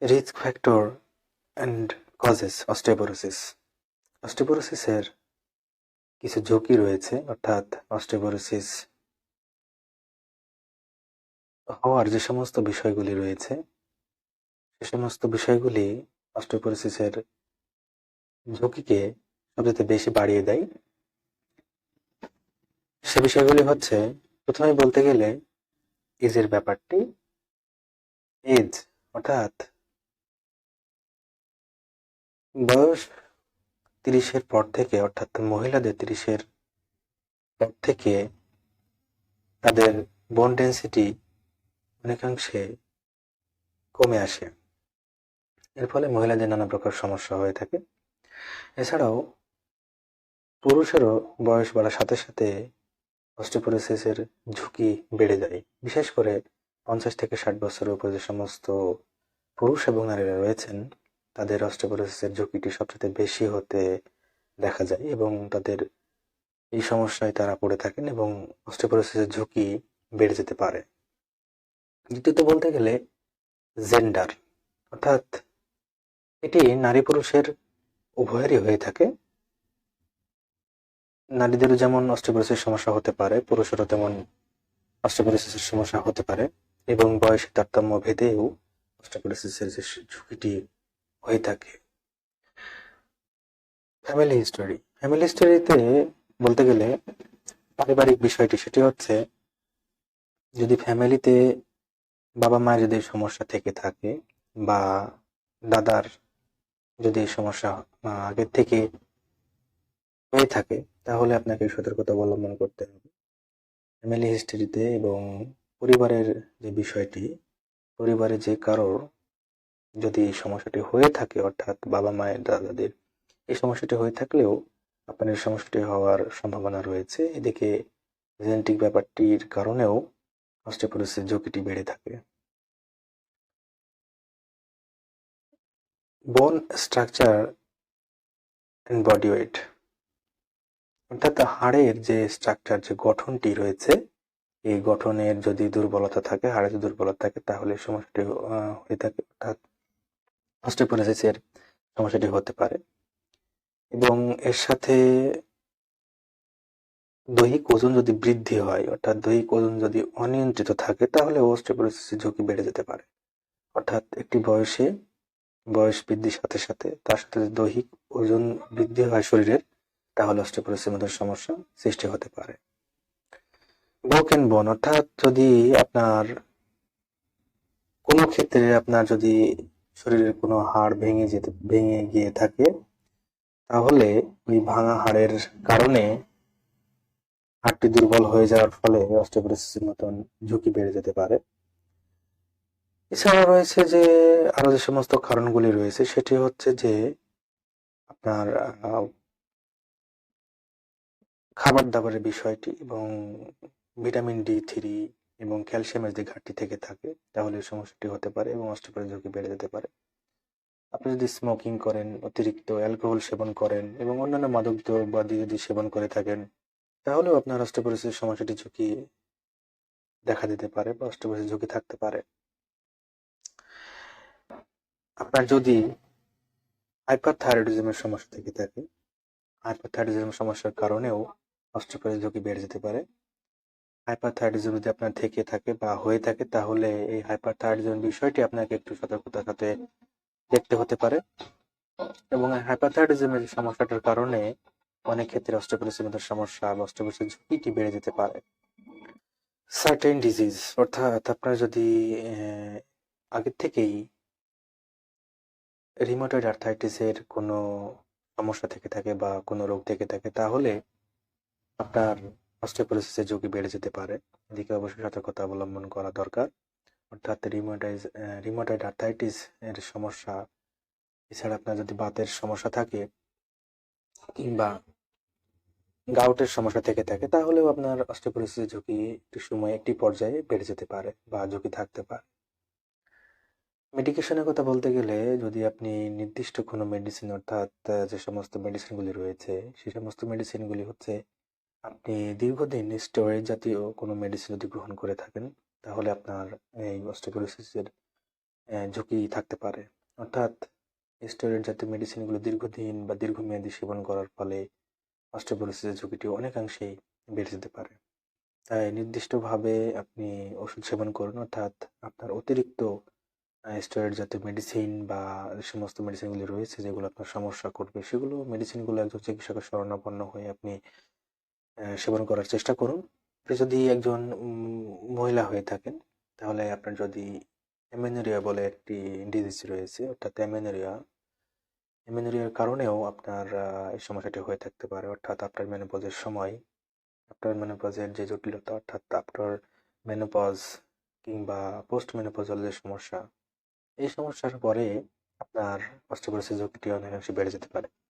Risk factor and causes osteoporosis. অস্টিওপোরোসিসের কিছু ঝুঁকি রয়েছে, অর্থাৎ অস্টিওপোরোসিস হওয়ার যে সমস্ত বিষয়গুলি রয়েছে, সে সমস্ত বিষয়গুলি অস্টিওপোরোসিসের ঝুঁকিকে সবচেয়ে বেশি বাড়িয়ে দেয়। সে বিষয়গুলি হচ্ছে, প্রথমে বলতে গেলে এজের ব্যাপারটি। এজ অর্থাৎ বয়স 30-এর পর থেকে, অর্থাৎ মহিলাদের 30-এর পর থেকে তাদের বোন ডেন্সিটি অনেকাংশে কমে আসে। এর ফলে মহিলাদের নানা প্রকার সমস্যা হয়ে থাকে। এছাড়াও পুরুষেরও বয়স বাড়ার সাথে সাথে অস্টিওপোরোসিসের ঝুঁকি বেড়ে যায়। বিশেষ করে 50 থেকে 60 বছরের উপরে যে সমস্ত পুরুষ এবং নারীরা রয়েছেন, তাদের অস্টিওপোরোসিসের ঝুঁকিটি সবচেয়ে বেশি হতে দেখা যায় এবং তাদের এই সমস্যায় তারা পড়ে থাকেন এবং অস্টিওপোরোসিসের ঝুঁকি বেড়ে যেতে পারে। দ্বিতীয়ত বলতে গেলে জেন্ডার, অর্থাৎ এটি নারী পুরুষের উভয়েরই হয়ে থাকে। নারীদেরও যেমন অস্টিওপোরোসিস সমস্যা হতে পারে, পুরুষেরও তেমন অস্টিওপোরোসিসের সমস্যা হতে পারে এবং বয়সের তারতম্য ভেদেও অস্টিওপোরোসিসের যে ঝুঁকিটি হয়ে থাকে। Family history. ফ্যামিলি হিস্টোরিতে বলতে গেলে পারিবারিক বিষয়টি, সেটি হচ্ছে যদি ফ্যামিলিতে বাবা মায়ের যদি সমস্যা থেকে থাকে বা দাদার যদি এই সমস্যা আগের থেকে হয়ে থাকে, তাহলে আপনাকে সতর্কতা অবলম্বন করতে হবে। ফ্যামিলি হিস্ট্রিতে এবং পরিবারের যে বিষয়টি, পরিবারে যে কারোর যদি এই সমস্যাটি হয়ে থাকে, অর্থাৎ বাবা মায়ের দাদাদের এই সমস্যাটি হয়ে থাকলেও আপনার এই সমস্যাটি হওয়ার সম্ভাবনা রয়েছে। এদিকে জেনেটিক ব্যাপারটির কারণেও অস্টিওপোরোসিস ঝুঁকিটি বেড়ে থাকে। বোন স্ট্রাকচার অ্যান্ড বডি ওয়েট, অর্থাৎ হাড়ের যে স্ট্রাকচার, যে গঠনটি রয়েছে, এই গঠনের যদি দুর্বলতা থাকে, হাড়ে যদি দুর্বলতা থাকে, তাহলে সমস্যাটি হয়ে থাকে, অর্থাৎ অস্টিওপোরোসিসের সমস্যাটি হতে পারে। এবং এর সাথে দৈহিক ওজন যদি বৃদ্ধি হয়, অর্থাৎ দৈহিক ওজন যদি অনিয়ন্ত্রিত থাকে, তাহলে অস্টিওপোরোসিসের ঝুঁকি বেড়ে যেতে পারে। অর্থাৎ একটি বয়স বৃদ্ধির সাথে সাথে তার সাথে যদি দৈহিক ওজন বৃদ্ধি হয় শরীরের, তাহলে অস্টিওপোরোসিসের মতো সমস্যা সৃষ্টি হতে পারে। ব্রোকেন বোন, অর্থাৎ যদি আপনার কোনো ক্ষেত্রে আপনার যদি শরীরের কোনো হাড় ভেঙে গিয়ে থাকে, তাহলে ওই ভাঙা হাড়ের কারণে হাড়টি দুর্বল হয়ে যাওয়ার ফলে অস্টিওপোরোসিসের মতন ঝুঁকি বেড়ে যেতে পারে। এছাড়া রয়েছে যে আরো যে সমস্ত কারণগুলি রয়েছে, সেটি হচ্ছে যে আপনার খাবার দাবারের বিষয়টি এবং ভিটামিন D3 এবং ক্যালসিয়ামের যে ঘাটতি থেকে থাকে, তাহলে এই সমস্যাটি হতে পারে এবং অস্টিওপোরোসিস ঝুঁকি বেড়ে যেতে পারে। আপনি যদি স্মোকিং করেন, অতিরিক্ত অ্যালকোহল সেবন করেন এবং অন্যান্য মাদক দ্রব্যাদি যদি সেবন করে থাকেন, তাহলেও আপনার অস্টিওপোরোসিস সমস্যাটি ঝুঁকি দেখা দিতে পারে বা অস্টিওপোরোসিস ঝুঁকি থাকতে পারে। আপনার যদি হাইপারথাইরয়েডিজমের সমস্যা থেকে থাকে, হাইপারথাইরয়েডিজম সমস্যার কারণেও অস্টিওপোরোসিস ঝুঁকি বেড়ে যেতে পারে। হাইপারথাইরয়েডিজম যদি আপনার থেকে থাকে বা হয়ে থাকে, তাহলে এই হাইপারথাইরয়েডিজম বিষয়টি আপনাকে একটু সতর্কতার সাথে দেখতে হতে পারে এবং হাইপারথাইরয়েডিজমের সমস্যাটার কারণে অনেক ক্ষেত্রে অস্টিওপোরোসিসের মতো সমস্যা বা অস্টিওপোরোসিস ঝুঁকিটি বেড়ে যেতে পারে। সার্টেন ডিজিজ, অর্থাৎ আপনার যদি আগের থেকেই রিউমাটয়েড আর্থ্রাইটিসের কোনো সমস্যা থেকে থাকে বা কোনো রোগ থেকে থাকে, তাহলে আপনার অস্টিওপোরোসিসের ঝুঁকি বেড়ে যেতে পারে। এদিকে অবশ্যই সতর্কতা অবলম্বন করা দরকার। অর্থাৎ রিউমাটয়েড আর্থ্রাইটিস এর সমস্যা, এছাড়া আপনার যদি বাতের সমস্যা থাকে কিংবা গাউটের সমস্যা থেকে থাকে, তাহলেও আপনার অস্টিওপোরোসিসের ঝুঁকি একটি পর্যায়ে বেড়ে যেতে পারে বা ঝুঁকি থাকতে পারে। মেডিকেশনের কথা বলতে গেলে, যদি আপনি নির্দিষ্ট কোনো মেডিসিন, অর্থাৎ যে সমস্ত মেডিসিনগুলি রয়েছে, সেই সমস্ত মেডিসিনগুলি হচ্ছে আপনি দীর্ঘদিন স্টেরয়েড জাতীয় কোনো মেডিসিন যদি গ্রহণ করে থাকেন, তাহলে আপনার এই অস্টিওপোরোসিসের ঝুঁকি থাকতে পারে। অর্থাৎ স্টেরয়েড জাতীয় মেডিসিনগুলো দীর্ঘদিন বা দীর্ঘমেয়াদী সেবন করার ফলে অস্টিওপোরোসিসের ঝুঁকিটি অনেকাংশেই বেড়ে যেতে পারে। তাই নির্দিষ্টভাবে আপনি ওষুধ সেবন করুন, অর্থাৎ আপনার অতিরিক্ত স্টেরয়েড জাতীয় মেডিসিন বা যে সমস্ত মেডিসিনগুলি রয়েছে যেগুলো আপনার সমস্যা করবে, সেগুলো মেডিসিনগুলো একজন চিকিৎসকের শরণাপন্ন হয়ে আপনি সেবন করার চেষ্টা করুন। আপনি যদি একজন মহিলা হয়ে থাকেন, তাহলে আপনার যদি অ্যামেনোরিয়া বলে একটি ডিজিজ রয়েছে, অর্থাৎ অ্যামেনোরিয়ার কারণেও আপনার এই সমস্যাটি হয়ে থাকতে পারে। অর্থাৎ আপনার মেনোপজের সময়, আপনার মেনোপজের যে জটিলতা, অর্থাৎ আপনার মেনোপজ কিংবা পোস্ট মেনোপজাল যে সমস্যা, এই সমস্যার পরে আপনার অস্টিওপোরোসিস ঝুঁকিটি অনেকাংশে বেড়ে যেতে পারে।